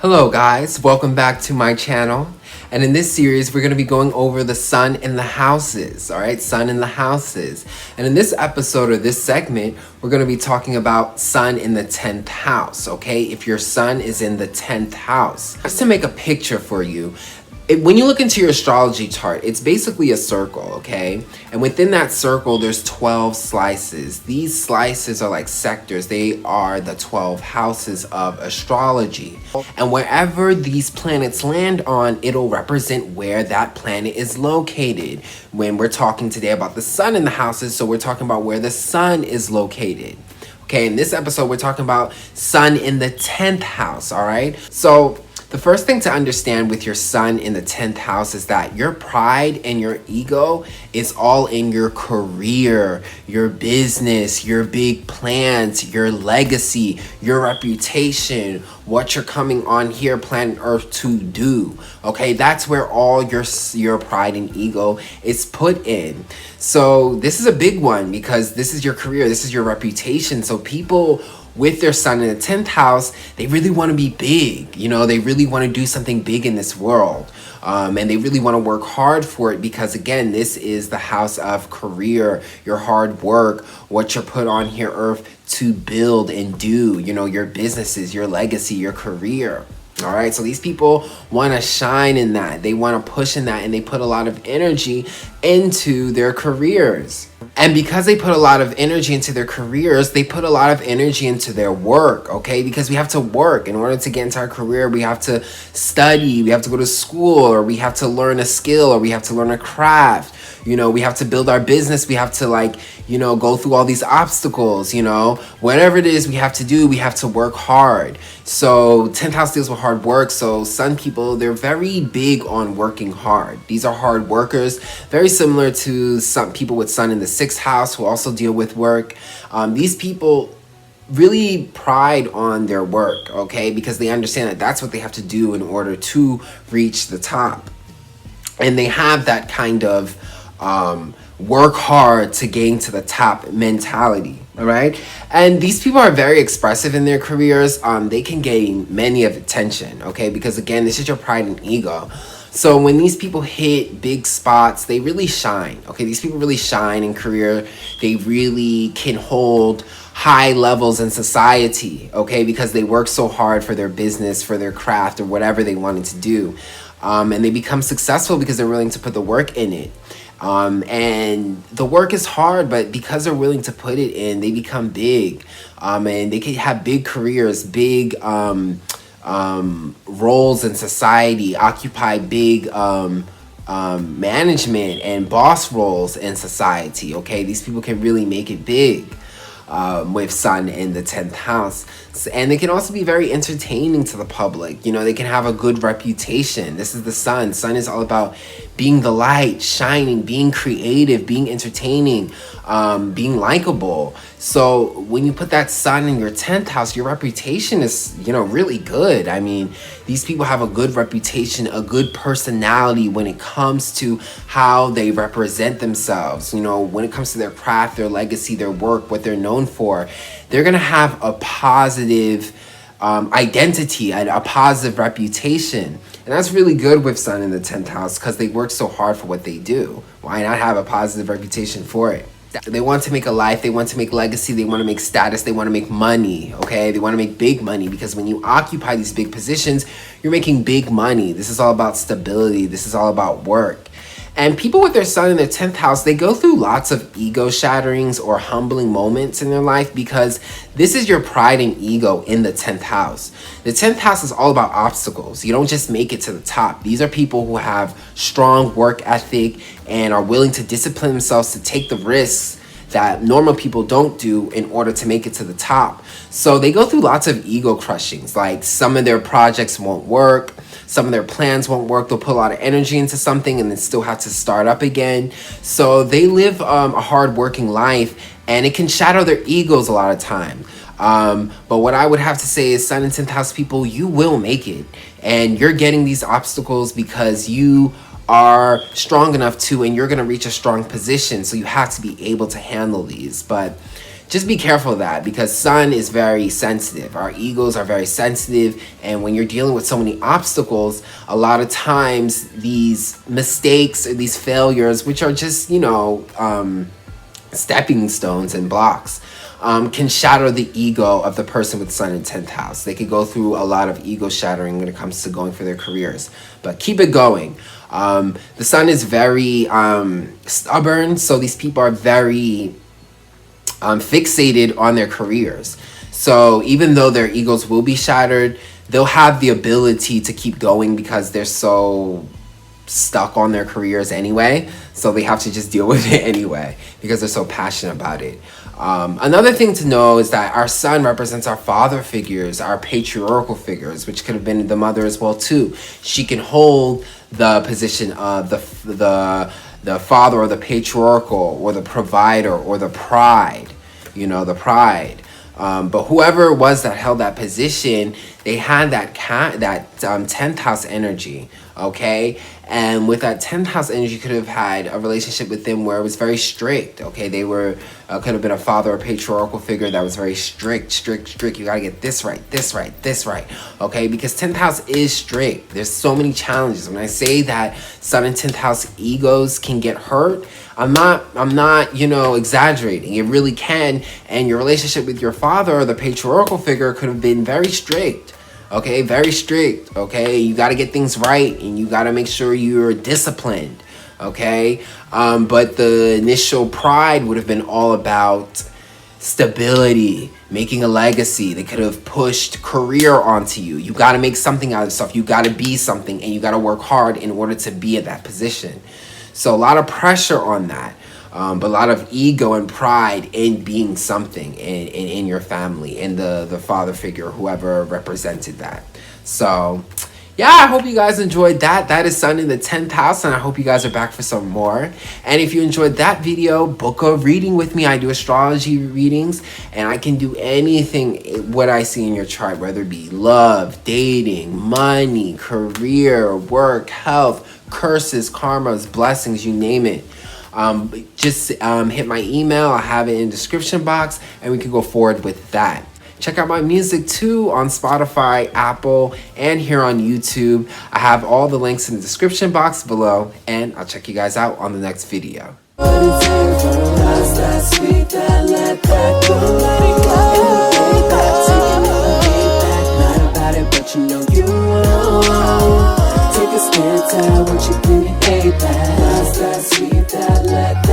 Hello guys, welcome back to my channel. And in this series, we're going to be going over the sun in the houses, all right? Sun in the houses. And in this episode or this segment, we're going to be talking about sun in the 10th house, okay? If your sun is in the 10th house. Just to make a picture for you, when you look into your astrology chart, it's basically a circle, okay? And within that circle, there's 12 slices. These slices are like sectors. They are the 12 houses of astrology. And wherever these planets land on, it'll represent where that planet is located. When we're talking today about the sun in the houses, so we're talking about where the sun is located. Okay, in this episode, we're talking about sun in the 10th house, all right? So the first thing to understand with your sun in the 10th house is that your pride and your ego is all in your career, your business, your big plans, your legacy, your reputation, what you're coming on here planet Earth to do. Okay, that's where all your pride and ego is put in. So this is a big one because this is your career, this is your reputation. So people with their sun in the 10th house, they really want to be big. You know, they really want to do something big in this world. And they really want to work hard for it because, again, this is the house of career, your hard work, what you're put on here earth to build and do, you know, your businesses, your legacy, your career. All right, so these people want to shine in that. They want to push in that, and they put a lot of energy into their careers. And because they put a lot of energy into their careers, they put a lot of energy into their work, okay? Because we have to work. In order to get into our career, we have to study, we have to go to school, or we have to learn a skill, or we have to learn a craft. You know, we have to build our business. We have to, like, you know, go through all these obstacles, you know. Whatever it is we have to do, we have to work hard. So 10th house deals with hard work. So sun people, they're very big on working hard. These are hard workers, very similar to some people with sun in the 6th house who also deal with work. These people really pride on their work, okay, because they understand that that's what they have to do in order to reach the top. And they have that kind of work hard to gain to the top mentality, all right? And these people are very expressive in their careers. They can gain many of attention, okay, because again, this is your pride and ego. So when these people hit big spots, they really shine, okay? These people really shine in career. They really can hold high levels in society, okay, because they work so hard for their business, for their craft, or whatever they wanted to do. And they become successful because they're willing to put the work in it. And the work is hard, but because they're willing to put it in, they become big. And they can have big careers, big roles in society, occupy big management and boss roles in society, okay? These people can really make it big. With sun in the 10th house. And they can also be very entertaining to the public. You know, they can have a good reputation. This is the sun. Sun is all about being the light, shining, being creative, being entertaining, being likable. So when you put that sun in your 10th house, your reputation is, you know, really good. I mean, these people have a good reputation, a good personality when it comes to how they represent themselves. You know, when it comes to their craft, their legacy, their work, what they're known for, they're going to have a positive identity and a positive reputation. And that's really good with sun in the 10th house because they work so hard for what they do. Why not have a positive reputation for it? They want to make a life, they want to make legacy, they want to make status, they want to make money, okay? They want to make big money because when you occupy these big positions, you're making big money. This is all about stability. This is all about work. And people with their sun in their 10th house, they go through lots of ego shatterings or humbling moments in their life because this is your pride and ego in the 10th house. The 10th house is all about obstacles. You don't just make it to the top. These are people who have strong work ethic and are willing to discipline themselves to take the risks that normal people don't do in order to make it to the top. So they go through lots of ego crushings. Like some of their projects won't work. Some of their plans won't work. They'll put a lot of energy into something and then still have to start up again. So they live a hard-working life, and it can shatter their egos a lot of time. But what I would have to say is, sun and 10th house people, you will make it. And you're getting these obstacles because you are strong enough to, and you're going to reach a strong position. So you have to be able to handle these. But just be careful of that, because sun is very sensitive. Our egos are very sensitive, and when you're dealing with so many obstacles, a lot of times these mistakes or these failures, which are just, you know, stepping stones and blocks, can shatter the ego of the person with sun in 10th house. They could go through a lot of ego shattering when it comes to going for their careers, but keep it going. The sun is very stubborn, so these people are very fixated on their careers. So even though their egos will be shattered, they'll have the ability to keep going because they're so stuck on their careers anyway. So they have to just deal with it anyway because they're so passionate about it. Another thing to know is that our sun represents our father figures, our patriarchal figures, which could have been the mother as well too. She can hold the position of the father, or the patriarchal, or the provider, or the pride, you know, the pride. But whoever it was that held that position, they had that 10th house energy, okay? And with that 10th house energy, you could have had a relationship with them where it was very strict, okay? They were, could have been a father or patriarchal figure that was very strict. You gotta get this right, okay? Because 10th house is strict. There's so many challenges. When I say that sun and 10th house egos can get hurt, I'm not, you know, exaggerating. It really can. And your relationship with your father or the patriarchal figure could have been very strict. Okay, very strict. Okay, you got to get things right, and you got to make sure you're disciplined. Okay, but the initial pride would have been all about stability, making a legacy. They could have pushed career onto you. You got to make something out of stuff. You got to be something, and you got to work hard in order to be at that position. So a lot of pressure on that, but a lot of ego and pride in being something in your family, in the father figure, whoever represented that. So yeah, I hope you guys enjoyed that. That is sun in the 10th house, and I hope you guys are back for some more. And if you enjoyed that video, book a reading with me. I do astrology readings, and I can do anything what I see in your chart, whether it be love, dating, money, career, work, health, curses, karmas, blessings, you name it. Just hit my email. I have it in the description box, and we can go forward with that. Check out my music too on Spotify, Apple, and here on YouTube. I have all the links in the description box below, and I'll check you guys out on the next video. Take a stance, I want you to hate that. That's that sweet, that let